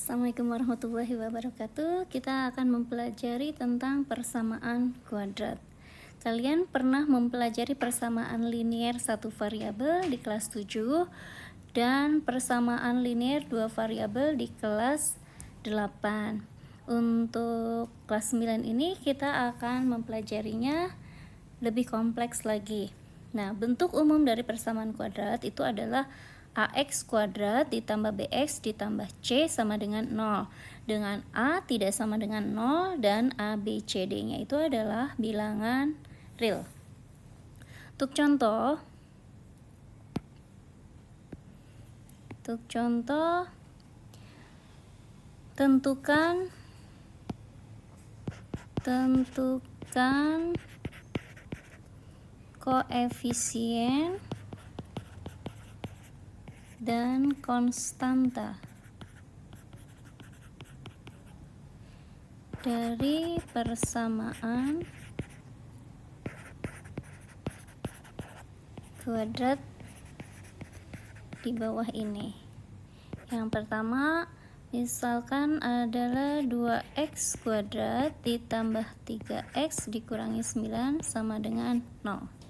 Assalamualaikum warahmatullahi wabarakatuh. Kita akan mempelajari tentang persamaan kuadrat. Kalian pernah mempelajari persamaan linier satu variabel di kelas 7 dan persamaan linier dua variabel di kelas 8. Untuk kelas 9 ini kita akan mempelajarinya lebih kompleks lagi. Nah, bentuk umum dari persamaan kuadrat itu adalah AX kuadrat ditambah BX ditambah C sama dengan 0. Dengan A tidak sama dengan 0 dan ABCD-nya itu adalah bilangan real. Untuk contoh, tentukan koefisien dan konstanta dari persamaan kuadrat di bawah ini. Yang pertama, misalkan adalah 2x kuadrat ditambah 3x dikurangi 9 sama dengan 0.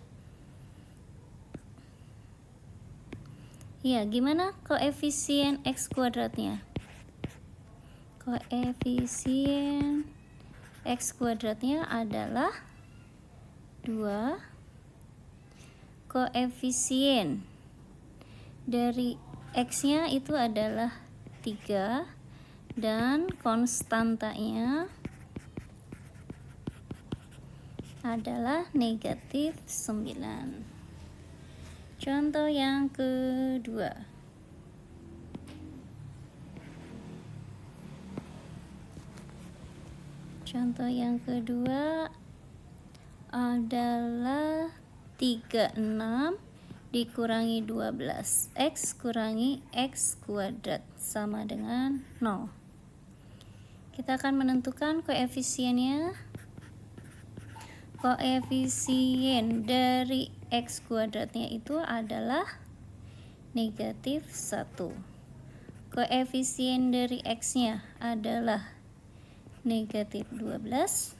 Ya, gimana koefisien x kuadratnya? Koefisien x kuadratnya adalah 2. Koefisien dari x-nya itu adalah 3 dan konstantanya adalah negatif 9. Contoh yang kedua. Adalah 36 dikurangi 12. X kurangi x kuadrat sama dengan 0. Kita akan menentukan koefisiennya. Koefisien dari x kuadratnya itu adalah negatif 1. Koefisien dari x-nya adalah negatif 12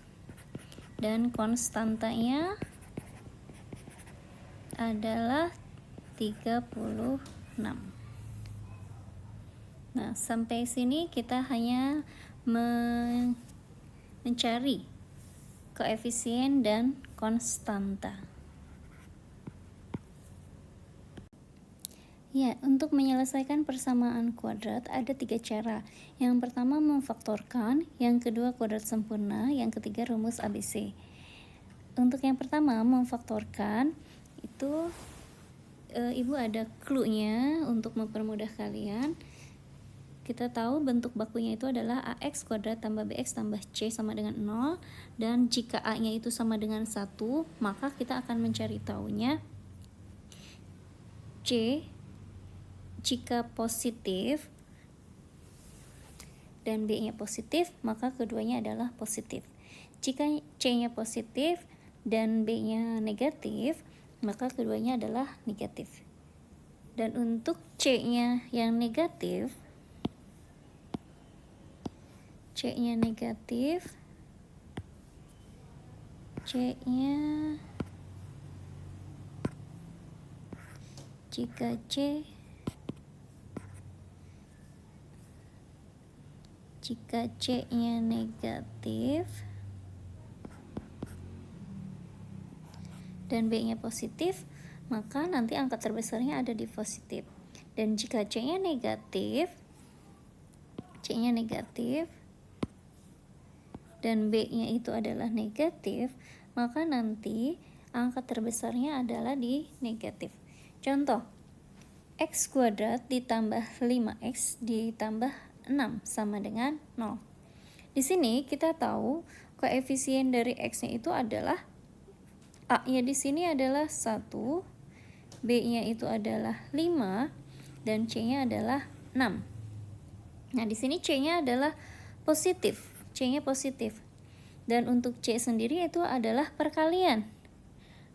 dan konstantanya adalah 36. Nah, sampai sini kita hanya mencari koefisien dan konstanta. Ya, untuk menyelesaikan persamaan kuadrat ada 3 cara. Yang pertama memfaktorkan, yang kedua kuadrat sempurna, yang ketiga rumus ABC. Untuk yang pertama memfaktorkan itu Ibu ada clue-nya untuk mempermudah kalian. Kita tahu bentuk bakunya itu adalah AX kuadrat tambah BX tambah C sama dengan 0, dan jika A-nya itu sama dengan 1, maka kita akan mencari tahunya C jika positif dan B-nya positif, maka keduanya adalah positif. Jika C-nya positif dan B-nya negatif, maka keduanya adalah negatif. Dan untuk C-nya yang negatif, C-nya jika C-nya negatif dan B-nya positif, maka nanti angka terbesarnya ada di positif. Dan jika C-nya negatif dan B-nya itu adalah negatif, maka nanti angka terbesarnya adalah di negatif. Contoh, x kuadrat ditambah 5x ditambah 6 sama dengan 0. Di sini kita tahu koefisien dari x-nya itu adalah A-nya di sini adalah 1, B-nya itu adalah 5, dan C-nya adalah 6. Nah, di sini C-nya adalah positif. C-nya positif. Dan untuk C sendiri itu adalah perkalian.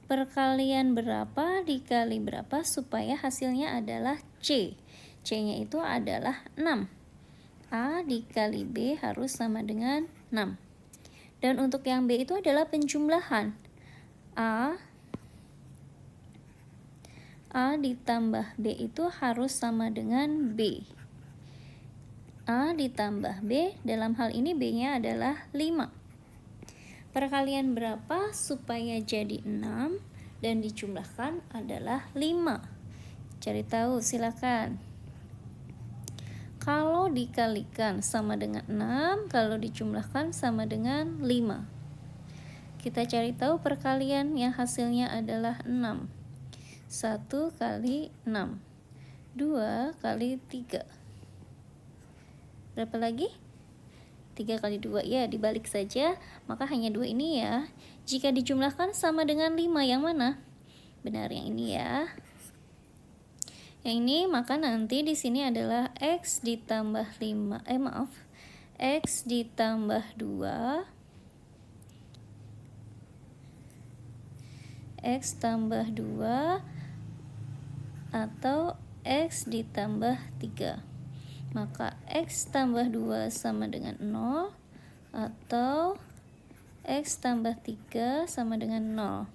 Perkalian berapa dikali berapa supaya hasilnya adalah C. C-nya itu adalah 6. A dikali B harus sama dengan 6. Dan untuk yang B itu adalah penjumlahan. A ditambah B itu harus sama dengan B. A ditambah B, dalam hal ini B-nya adalah 5. Perkalian berapa supaya jadi 6 dan dijumlahkan adalah 5? Cari tahu, silakan. Kalau dikalikan sama dengan 6, kalau dijumlahkan sama dengan 5. Kita cari tahu perkalian yang hasilnya adalah 6. 1 kali 6. 2 kali 3. Berapa lagi? 3 kali 2, ya dibalik saja, maka hanya 2 ini ya. Jika dijumlahkan sama dengan 5, yang mana? Benar, yang ini ya. Yang ini, maka nanti di sini adalah X ditambah 5, X ditambah 2, X tambah 2, atau X ditambah 3. Maka X tambah 2 sama dengan 0, atau X tambah 3 sama dengan 0.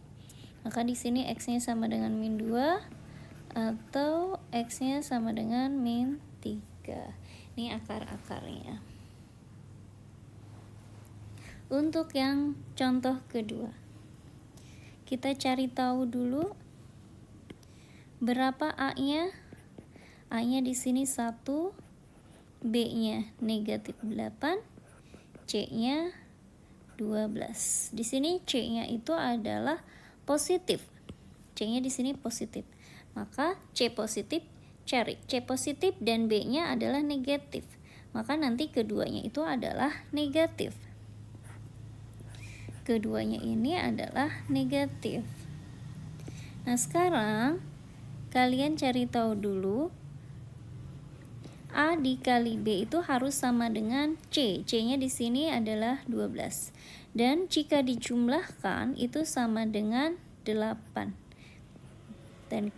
Maka di sini X-nya sama dengan min 2, atau X-nya sama dengan min 3. Ini akar-akarnya. Untuk yang contoh kedua, kita cari tahu dulu berapa A-nya. A-nya di sini 1, B-nya negatif 8, C-nya 12. Di sini C-nya itu adalah positif. C-nya di sini positif. Maka C positif, cari C positif dan B-nya adalah negatif. Maka nanti keduanya itu adalah negatif. Keduanya ini adalah negatif. Nah, sekarang kalian cari tahu dulu A dikali B itu harus sama dengan C. C-nya di sini adalah 12. Dan jika dijumlahkan itu sama dengan 8. Dan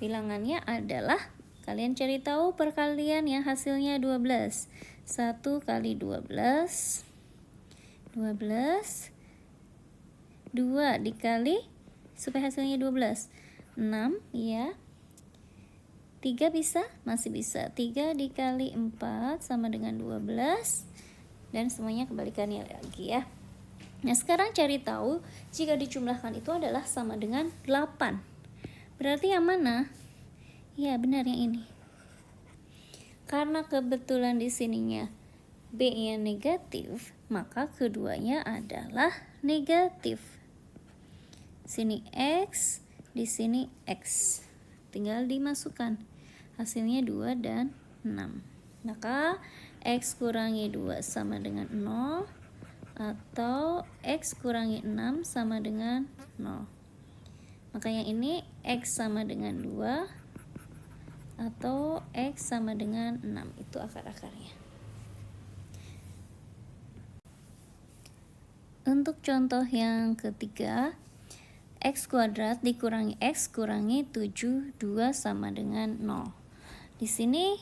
bilangannya adalah, kalian cari tahu perkalian yang hasilnya 12. 1 kali 12, 12. 2 dikali, supaya hasilnya 12, 6 ya. 3 bisa? Masih bisa. 3 dikali 4 sama dengan 12. Dan semuanya kebalikannya lagi ya. Nah, sekarang cari tahu jika dijumlahkan itu adalah sama dengan 8. Berarti yang mana? Ya, benar yang ini. Karena kebetulan di sininya B-nya negatif, maka keduanya adalah negatif. Sini X, di sini X. Tinggal dimasukkan. Hasilnya 2 dan 6. Maka X kurangi 2 sama dengan 0, atau X kurangi 6 sama dengan 0. Maka yang ini X sama dengan 2, atau X sama dengan 6. Itu akar-akarnya. Untuk contoh yang ketiga, X kuadrat dikurangi X kurangi 7, 2 sama dengan 0. Di sini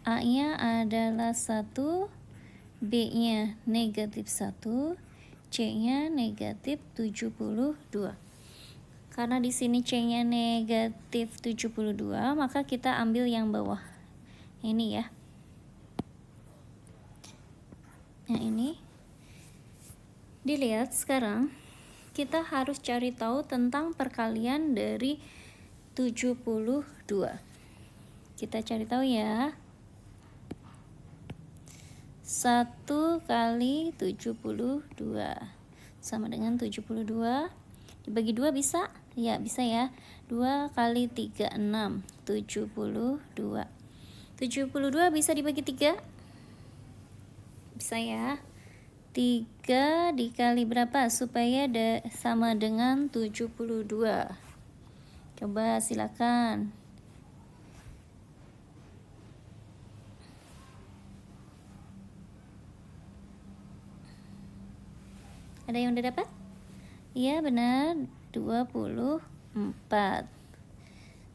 A-nya adalah 1, B-nya negatif 1, C-nya negatif 72. Karena di sini C-nya negatif 72, maka kita ambil yang bawah. Ini ya. Nah, ini. Dilihat sekarang, kita harus cari tahu tentang perkalian dari 72. Kita cari tahu ya. 1 kali 72 sama dengan 72. Dibagi 2 bisa? Ya, bisa ya. 2 kali 3, 6. 72. 72 bisa dibagi 3? Bisa ya. 3 dikali berapa supaya sama dengan 72? Coba silakan. Ada yang udah dapat? Iya, benar. 24.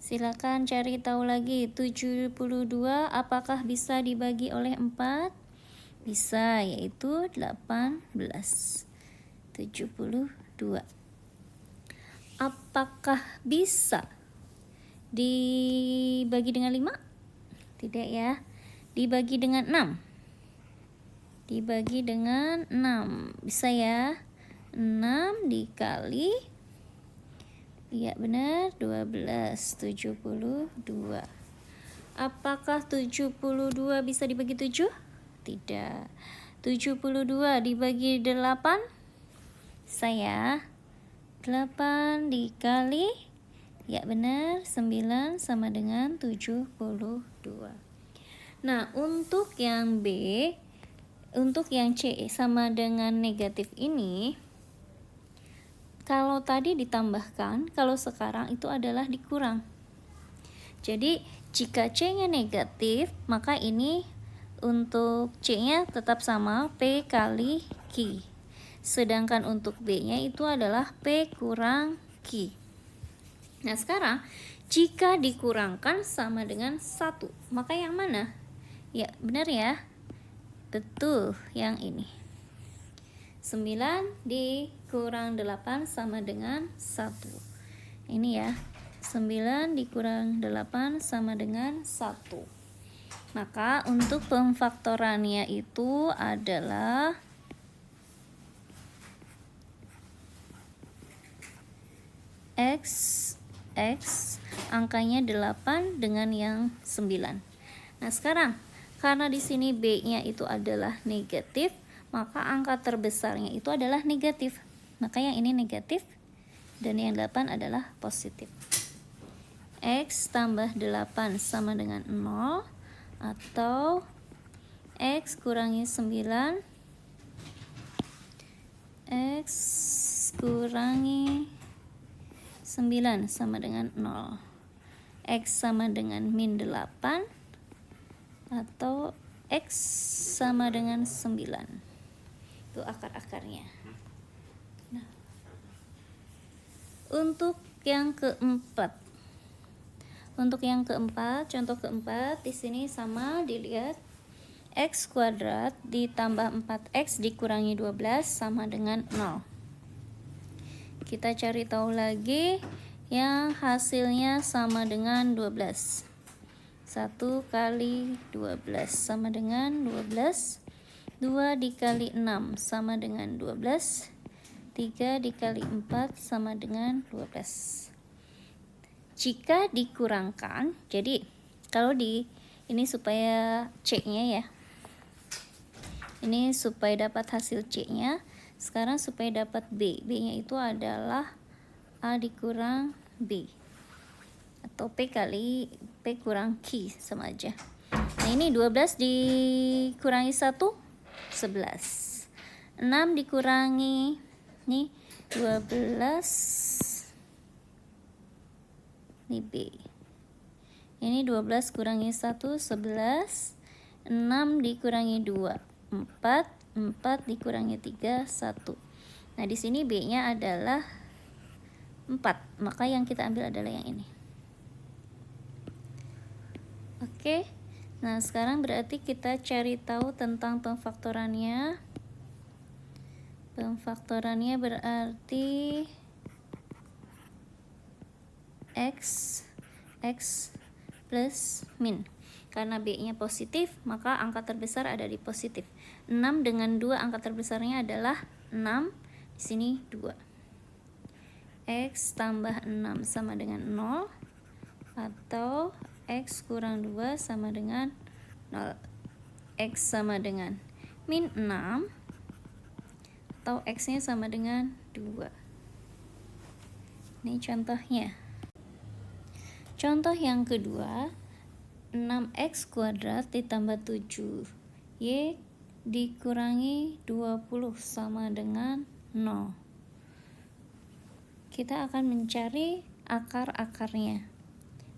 Silakan cari tahu lagi. 72 apakah bisa dibagi oleh 4? Bisa, yaitu 18. 72. Apakah bisa dibagi dengan 5? Tidak ya. Dibagi dengan 6. Dibagi dengan 6. Bisa ya. 6 dikali, ya benar, 12. 72. Apakah 72 bisa dibagi 7? Tidak. 72 dibagi 8? Saya 8 dikali, ya benar, 9 sama dengan 72. Nah, untuk yang B, untuk yang C sama dengan negatif ini, kalau tadi ditambahkan, kalau sekarang itu adalah dikurang. Jadi jika C-nya negatif, maka ini untuk C-nya tetap sama, P kali Q. Sedangkan untuk B-nya itu adalah P kurang Q. Nah, sekarang jika dikurangkan sama dengan 1, maka yang mana? Ya, benar ya. Betul, yang ini. 9 dikurang 8 sama dengan 1. Ini ya. 9 dikurang 8 sama dengan 1. Maka untuk pemfaktorannya itu adalah X angkanya 8 dengan yang 9. Nah, sekarang karena di sini B-nya itu adalah negatif, maka angka terbesarnya itu adalah negatif. Maka yang ini negatif dan yang 8 adalah positif. X tambah 8 sama dengan 0 atau X kurangi 9, X kurangi 9 sama dengan 0. X sama dengan min 8 atau X sama dengan 9. Itu akar-akarnya. Nah, untuk yang keempat. Contoh keempat di sini sama, dilihat. X kuadrat ditambah 4X dikurangi 12 sama dengan 0. Kita cari tahu lagi yang hasilnya sama dengan 12. 1 kali 12 sama dengan 12. 2 dikali 6 sama dengan 12. 3 dikali 4 sama dengan 12. Jika dikurangkan, jadi kalau ini supaya C-nya ya. Ini supaya dapat hasil C-nya. Sekarang supaya dapat B. B-nya itu adalah A dikurang B. Atau P kali P kurang Q, sama aja. Nah, ini 12 dikurangi 1, 11. 6 dikurangi, nih 12, ini B. Ini 12 kurangi 1, 11. 6 dikurangi 2, 4. 4 dikurangi 3, 1. Nah, di sini B-nya adalah 4. Maka yang kita ambil adalah yang ini. Oke. Nah, sekarang berarti kita cari tahu tentang pemfaktorannya. Pemfaktorannya berarti X plus min. Karena B-nya positif, maka angka terbesar ada di positif. 6 dengan 2 angka terbesarnya adalah 6. Di sini 2. X tambah 6 sama dengan 0. Atau X kurang 2 sama dengan 0. X sama dengan min 6. Atau X-nya sama dengan 2. Ini contohnya. Contoh yang kedua, 6x kuadrat ditambah 7y dikurangi 20 sama dengan 0. Kita akan mencari akar-akarnya.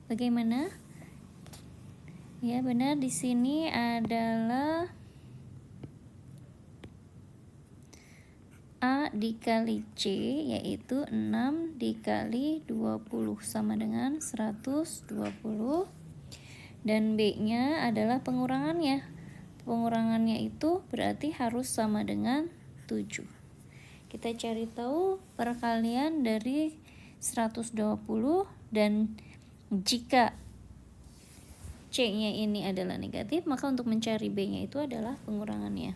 Bagaimana? Ya, benar, di sini adalah A dikali C yaitu 6 dikali 20 sama dengan 120, dan B-nya adalah pengurangannya. Pengurangannya itu berarti harus sama dengan 7. Kita cari tahu perkalian dari 120, dan jika C-nya ini adalah negatif, maka untuk mencari B-nya itu adalah pengurangannya.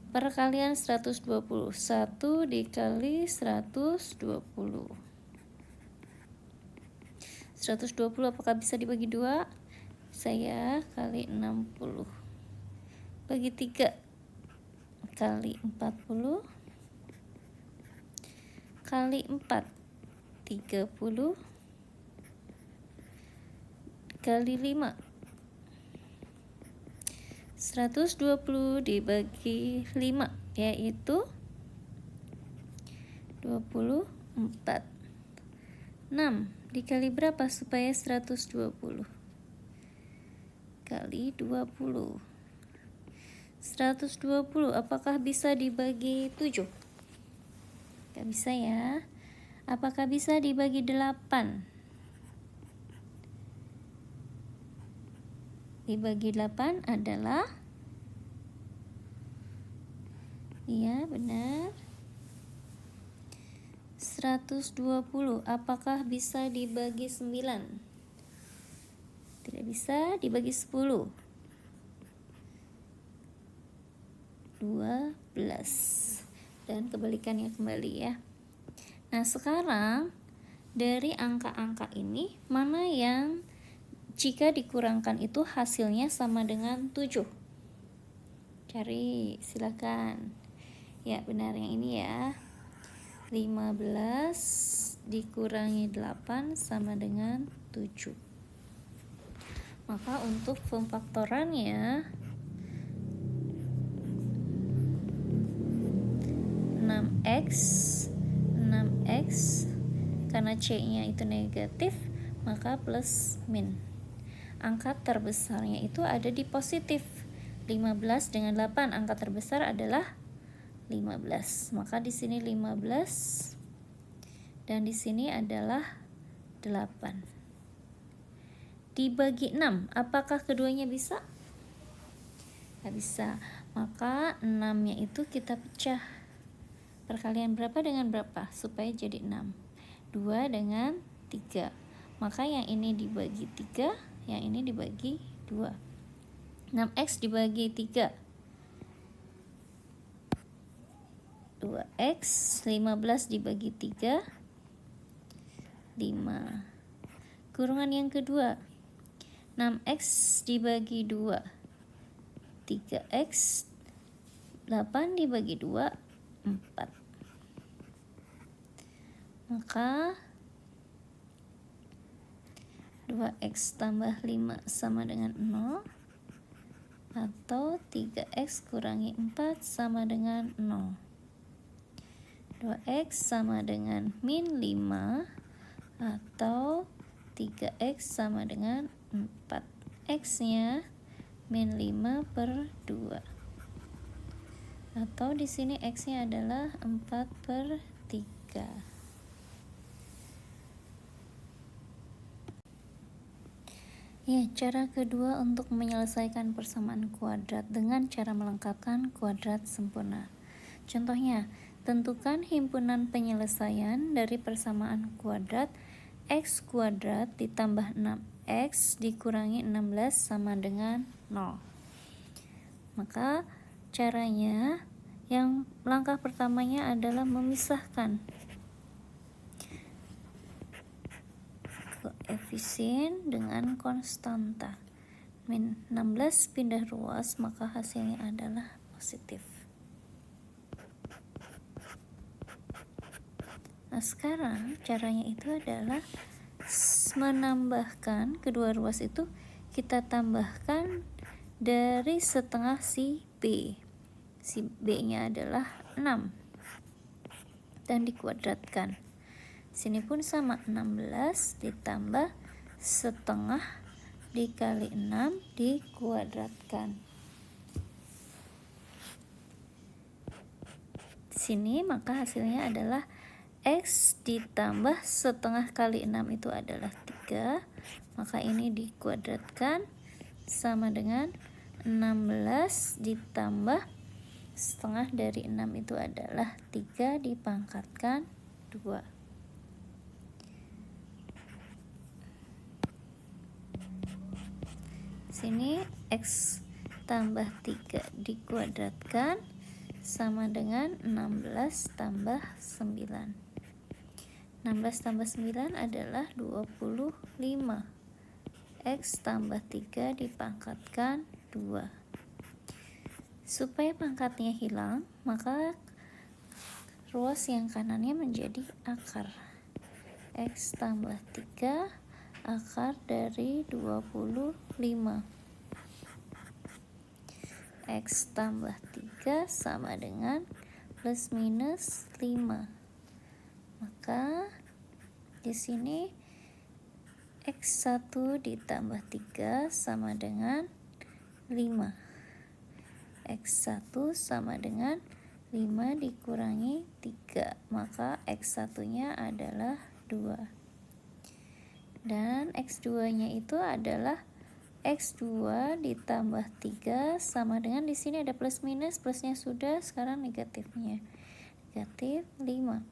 Perkalian 120, 1 dikali 120. 120 apakah bisa dibagi 2? Saya kali 60. Bagi 3 kali 40 kali 4 30 kali 5. 120 dibagi 5 yaitu 24. 6 dikali berapa supaya 120? Kali 20. 120 apakah bisa dibagi 7? Gak bisa ya. Apakah bisa dibagi 8? Dibagi 8 adalah, iya benar, 120. Apakah bisa dibagi 9? Tidak bisa. Dibagi 10? 12. Dan kebalikannya kembali ya. Nah sekarang dari angka-angka ini mana yang jika dikurangkan itu hasilnya sama dengan 7? Cari, silakan. Ya benar, yang ini ya. 15 dikurangi 8 sama dengan 7. Maka untuk pemfaktorannya 6x karena C-nya itu negatif, maka plus min. Angka terbesarnya itu ada di positif. 15 dengan 8, angka terbesar adalah 15. Maka di sini 15 dan di sini adalah 8. Dibagi 6, apakah keduanya bisa? Nggak bisa. Maka 6-nya itu kita pecah. Perkalian berapa dengan berapa supaya jadi 6? 2 dengan 3. Maka yang ini dibagi 3, yang ini dibagi 2. 6x dibagi 3. 2x. 15 dibagi 3. 5. Kurungan yang kedua. 6x dibagi 2. 3x. 8 dibagi 2. 4. Maka 2x tambah 5 sama dengan 0, atau 3x kurangi 4 sama dengan 0. 2x sama dengan min 5, atau 3x sama dengan 4. X nya min 5 per 2, atau di sini x nya adalah 4 per 3. Ya, cara kedua untuk menyelesaikan persamaan kuadrat dengan cara melengkapkan kuadrat sempurna. Contohnya, tentukan himpunan penyelesaian dari persamaan kuadrat x kuadrat ditambah 6x dikurangi 16 sama dengan 0. Maka caranya, yang langkah pertamanya adalah memisahkan koefisien dengan konstanta. Min 16 pindah ruas, maka hasilnya adalah positif. Nah sekarang caranya itu adalah menambahkan kedua ruas itu, kita tambahkan dari setengah si B. Si B nya adalah 6 dan dikuadratkan. Sini pun sama, 16 ditambah setengah dikali 6 dikuadratkan. sini, maka hasilnya adalah X ditambah setengah kali 6 itu adalah 3, maka ini dikuadratkan sama dengan 16 ditambah setengah dari 6 itu adalah 3 dipangkatkan 2. Sini X tambah 3 dikuadratkan sama dengan 16 tambah 9. 16 tambah 9 adalah 25. X tambah 3 dipangkatkan 2. Supaya pangkatnya hilang, maka ruas yang kanannya menjadi akar. X tambah 3 akar dari 25. X tambah 3 sama dengan plus minus 5. Maka di sini X1 ditambah 3 sama dengan 5. X1 sama dengan 5 dikurangi 3, maka X1-nya adalah 2. Dan X2-nya itu adalah X2 ditambah 3 sama dengan, di sini ada plus minus, plusnya sudah, sekarang negatifnya. Negatif 5.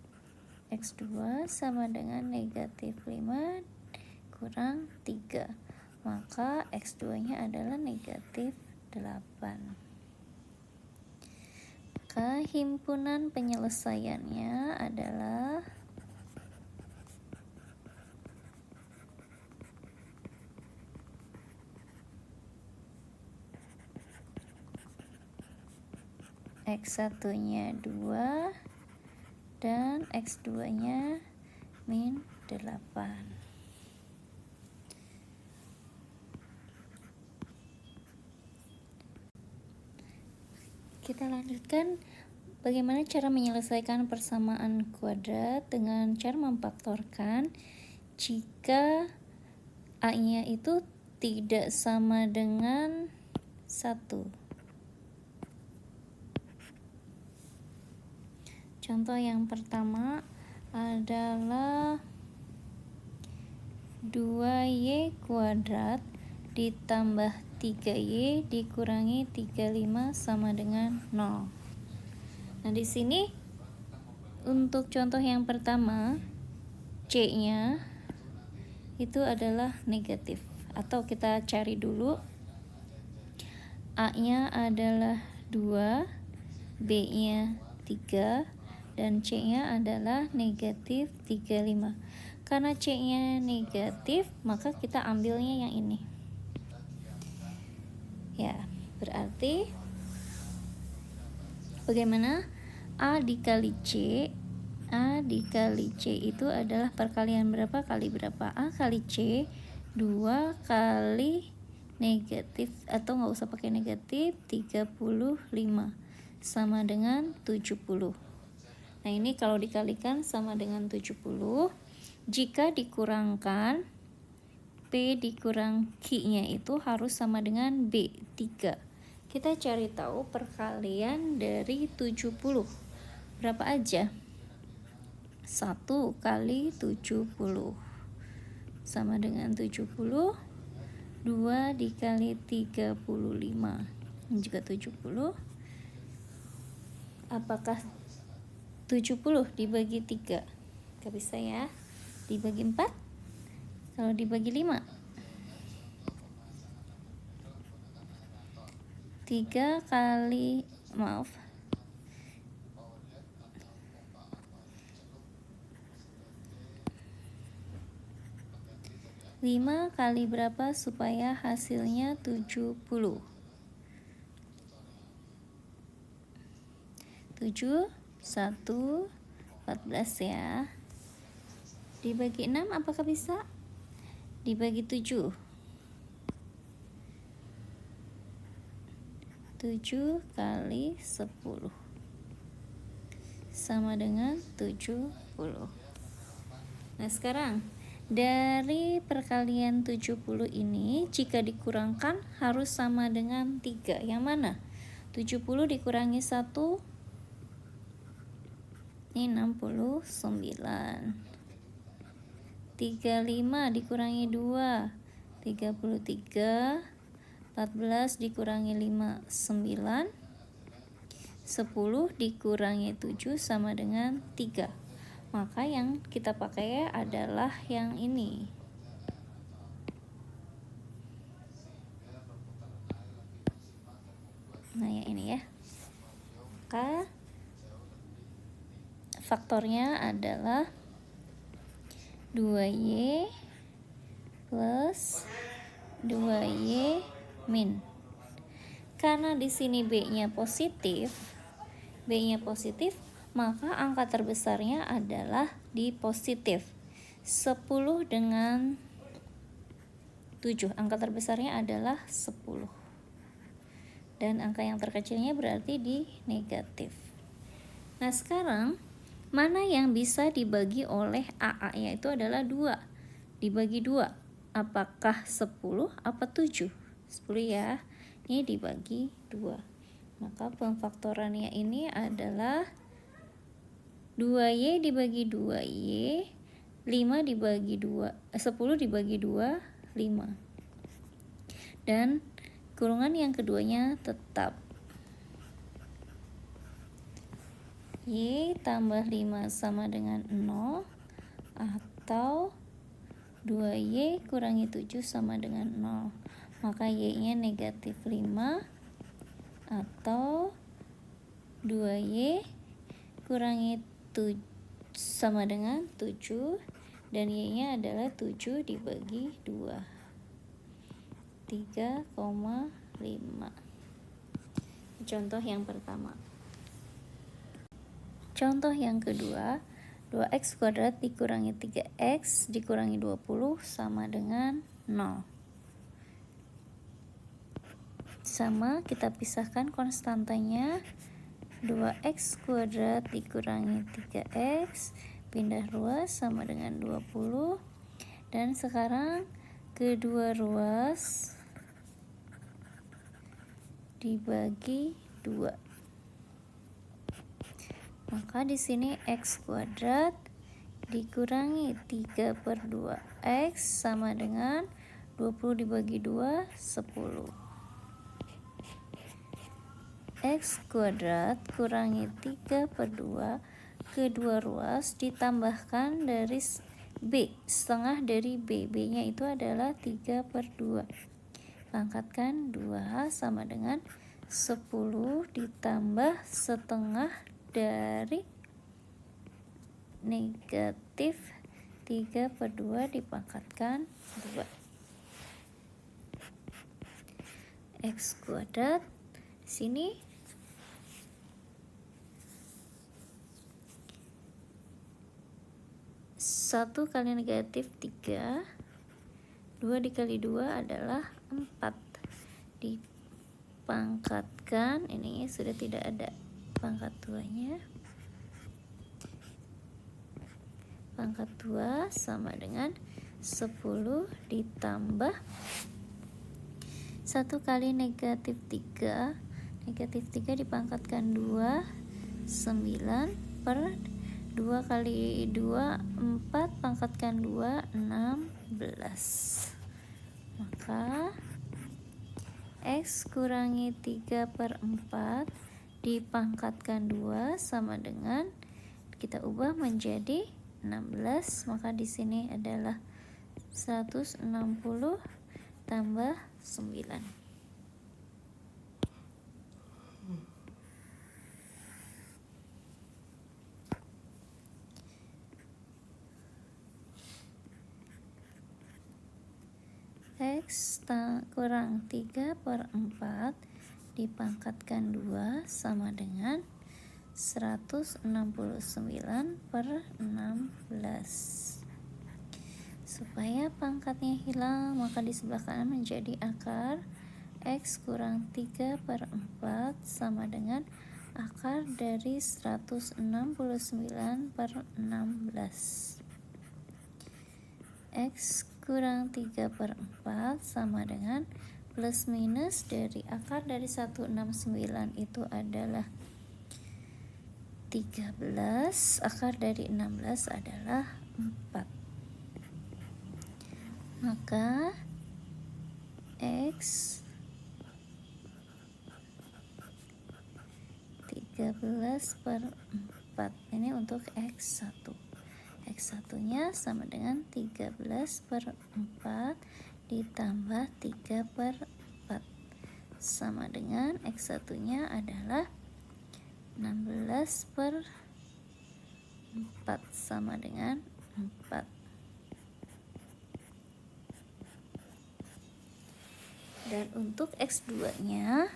X2 sama dengan negatif 5 kurang 3, maka X2 nya adalah negatif 8. Maka himpunan penyelesaiannya adalah X1 nya 2 dan X2 nya min 8. Kita lanjutkan bagaimana cara menyelesaikan persamaan kuadrat dengan cara memfaktorkan jika A-nya itu tidak sama dengan 1. Contoh yang pertama adalah 2y kuadrat ditambah 3y dikurangi 35 sama dengan 0. Nah, di sini untuk contoh yang pertama C-nya itu adalah negatif, atau kita cari dulu. A-nya adalah 2, B-nya 3, dan C-nya adalah negatif 35. Karena C-nya negatif, maka kita ambilnya yang ini. Ya, berarti bagaimana? A dikali C. A dikali C itu adalah perkalian berapa kali berapa? A kali C 2 kali negatif, atau nggak usah pakai negatif, 35 sama dengan 70. Nah, ini kalau dikalikan sama dengan 70. Jika dikurangkan P dikurang Q-nya itu harus sama dengan B, 3. Kita cari tahu perkalian dari 70. Berapa aja? 1 kali 70 sama dengan 70. 2 dikali 35 juga 70. Apakah 70 dibagi 3? Gak bisa ya. Dibagi 4? Kalau dibagi 5? 3 kali, maaf, 5 kali berapa supaya hasilnya 70? 7, 1, 14 ya. Dibagi 6 apakah bisa? Dibagi 7. 7 kali 10 sama dengan 70. Nah, sekarang dari perkalian 70 ini jika dikurangkan harus sama dengan 3. Yang mana? 70 dikurangi 1 Ini 69. 35 dikurangi 2, 33. 14 dikurangi 5, 9. 10 dikurangi 7 sama dengan 3. Maka yang kita pakai adalah yang ini. Nah, yang ini ya. Maka faktornya adalah 2Y plus 2Y min. Karena di sini B-nya positif, maka angka terbesarnya adalah di positif. 10 dengan 7, angka terbesarnya adalah 10. Dan angka yang terkecilnya berarti di negatif. Nah, sekarang mana yang bisa dibagi oleh AA, yaitu adalah 2. Dibagi 2, apakah 10 apa 7? 10 ya, ini dibagi 2. Maka pemfaktorannya ini adalah 2Y dibagi 2Y, 5 dibagi 2, 10 dibagi 2, 5. Dan kurungan yang keduanya tetap. Y tambah 5 sama dengan 0, atau 2Y kurangi 7 sama dengan 0. Maka Y-nya negatif 5, atau 2Y kurangi 7 sama dengan 7, dan Y-nya adalah 7 dibagi 2, 3,5. Contoh yang pertama. Contoh yang kedua, 2x kuadrat dikurangi 3x dikurangi 20 sama dengan 0. Sama, kita pisahkan konstantanya. 2x kuadrat dikurangi 3x, pindah ruas sama dengan 20. Dan sekarang kedua ruas dibagi 2. Maka di sini x kuadrat dikurangi 3/2x sama dengan 20 dibagi 2, 10. X kuadrat kurangi 3/2, kedua ruas ditambahkan dari B, setengah dari B. B-nya itu adalah 3/2. Pangkatkan 2 sama dengan 10 ditambah setengah dari negatif 3/2 dipangkatkan 2. X kuadrat sini satu kali negatif 3, 2 dikali 2 adalah 4. Dipangkatkan, ini sudah tidak ada pangkat 2-nya. Pangkat 2 sama dengan 10 ditambah 1 kali negatif 3. Negatif 3 dipangkatkan 2, 9 per 2 kali 2, 4, pangkatkan 2, 16. Maka X kurangi 3/4 dipangkatkan 2 sama dengan, kita ubah menjadi 16. Maka di sini adalah 160 tambah 9. X kurang 3/4 dipangkatkan 2 sama dengan 169/16. Supaya pangkatnya hilang, maka di sebelah kanan menjadi akar. X kurang 3/4 sama dengan akar dari 169/16. X kurang 3/4 sama dengan plus minus dari akar dari 169 itu adalah 13, akar dari 16 adalah 4. Maka X 13 per 4 ini untuk X1. X1 nya sama dengan 13 per 4 ditambah 3 per 4 sama dengan X1 nya adalah 16 per 4 sama dengan 4. Dan untuk X2 nya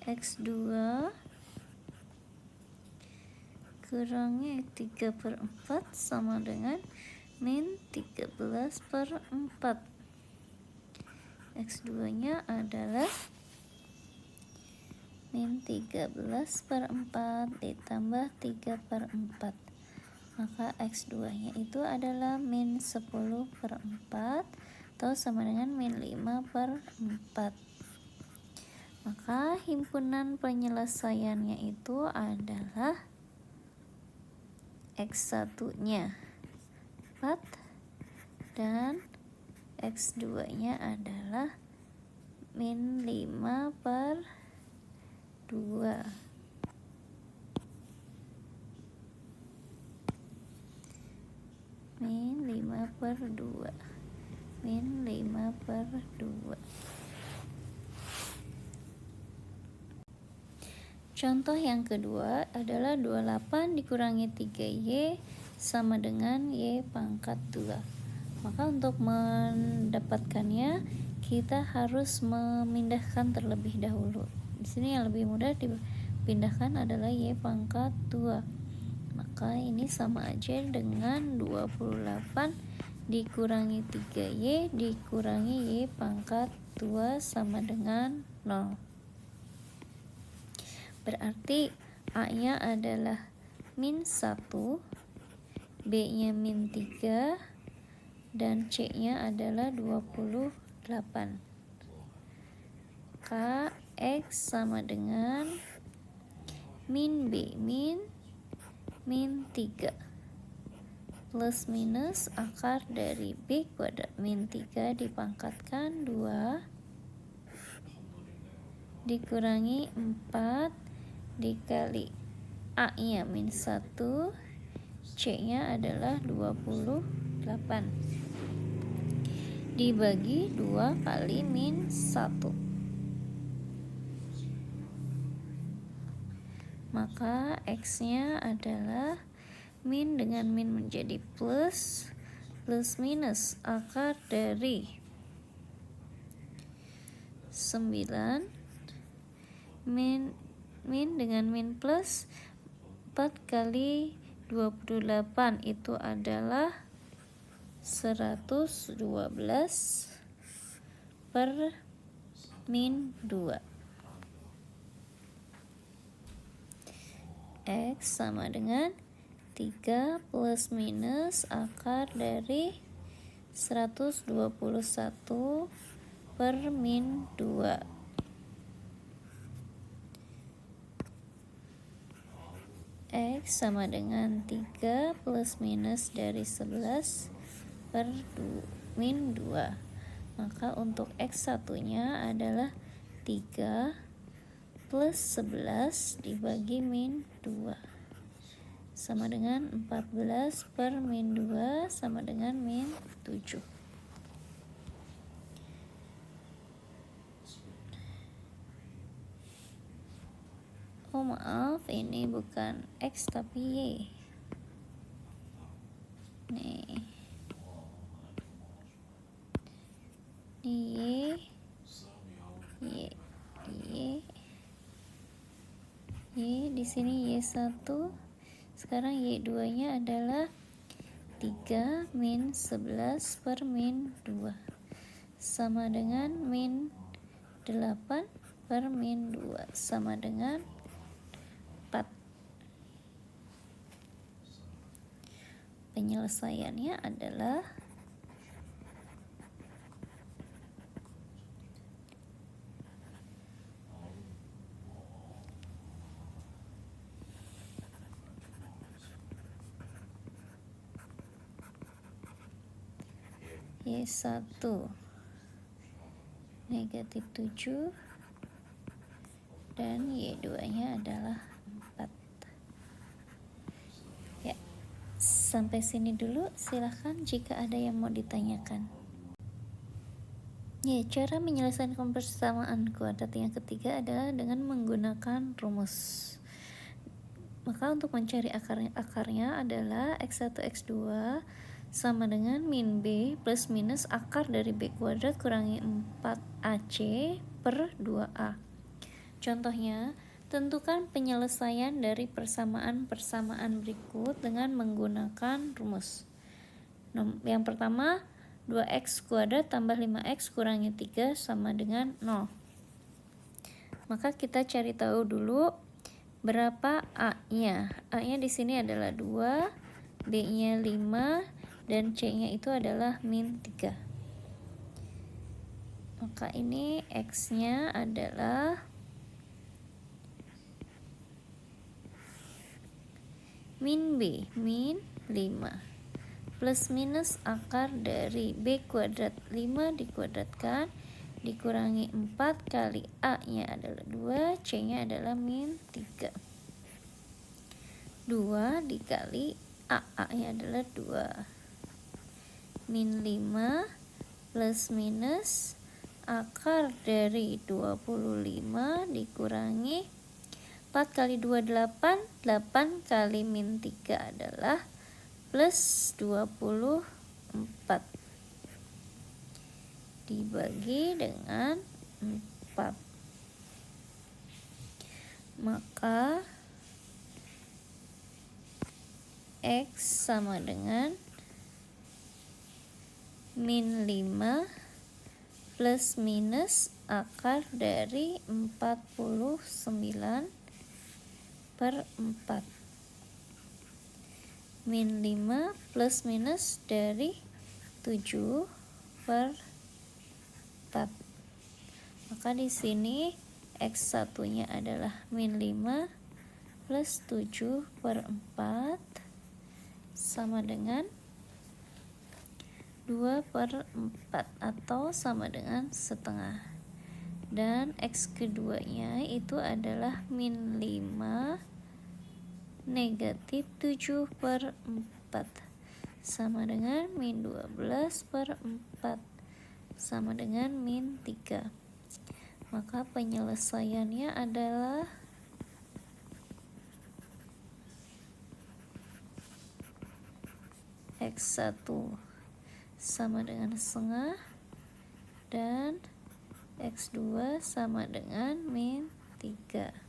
X2 kurangi 3 per 4 sama dengan min 13 per 4. X2 nya adalah min 13 per 4 ditambah 3 per 4. Maka X2 nya itu adalah min 10 per 4 atau sama dengan min 5 per 4. Maka himpunan penyelesaiannya itu adalah X1 nya 4 dan X2 nya adalah min 5 per 2. Min 5 per 2. Min 5 per 2. Contoh yang kedua adalah 28 dikurangi 3Y sama dengan Y pangkat 2. Maka untuk mendapatkannya kita harus memindahkan terlebih dahulu. Di sini yang lebih mudah dipindahkan adalah Y pangkat 2. Maka ini sama aja dengan 28 dikurangi 3Y dikurangi Y pangkat 2 sama dengan 0. Berarti A-nya adalah min 1, B-nya min 3, dan C-nya adalah 28. X sama dengan min B min 3 plus minus akar dari B kuadrat min 3 dipangkatkan 2 dikurangi 4 dikali A nya min 1, C nya adalah 28 dibagi 2 kali min 1. Maka X nya adalah min dengan min menjadi plus minus akar dari 9 min dengan min plus 4 kali 28 itu adalah 112 per min 2. X sama dengan 3 plus minus akar dari 121 per min 2. X sama dengan 3 plus minus dari 11 per min 2. Maka untuk X1 nya adalah 3 plus 11 dibagi min 2 sama dengan 14 per min 2 sama dengan min 7. Oh maaf, ini bukan X tapi Y. Nih. Ini Y di sini Y1. Sekarang Y2 nya adalah 3 min 11 per min 2 sama dengan min 8 per min 2 sama dengan 4. Penyelesaiannya adalah Y1 negatif 7 dan Y2 nya adalah 4. Ya, sampai sini dulu, silahkan jika ada yang mau ditanyakan. Ya, cara menyelesaikan persamaan kuadrat yang ketiga adalah dengan menggunakan rumus. Maka untuk mencari akarnya adalah X1 X2 sama dengan min B plus minus akar dari B kuadrat kurangi 4AC per 2A. Contohnya, tentukan penyelesaian dari persamaan-persamaan berikut dengan menggunakan rumus. Yang pertama, 2x kuadrat tambah 5x kurangi 3 sama dengan 0. Maka kita cari tahu dulu berapa A-nya. A-nya di sini adalah 2, B-nya 5, dan C-nya itu adalah min 3. Maka ini X-nya adalah min B, min 5. Plus minus akar dari B kuadrat 5 dikuadratkan dikurangi 4 kali A-nya adalah 2, C-nya adalah min 3. 2 dikali A-nya adalah 2. Min 5 plus minus akar dari 25 dikurangi 4 kali 2 8, 8 kali min 3 adalah plus 24 dibagi dengan 4. Maka X sama dengan min 5 plus minus akar dari 49 per 4. Min 5 plus minus dari 7 per 4. Maka di sini X1 nya adalah min 5 plus 7 per 4 sama dengan 2 per 4 atau sama dengan setengah. Dan X keduanya itu adalah min 5 negatif 7 per 4 sama dengan min 12 per 4 sama dengan min 3. Maka penyelesaiannya adalah X1 sama dengan setengah dan X2 sama dengan min 3.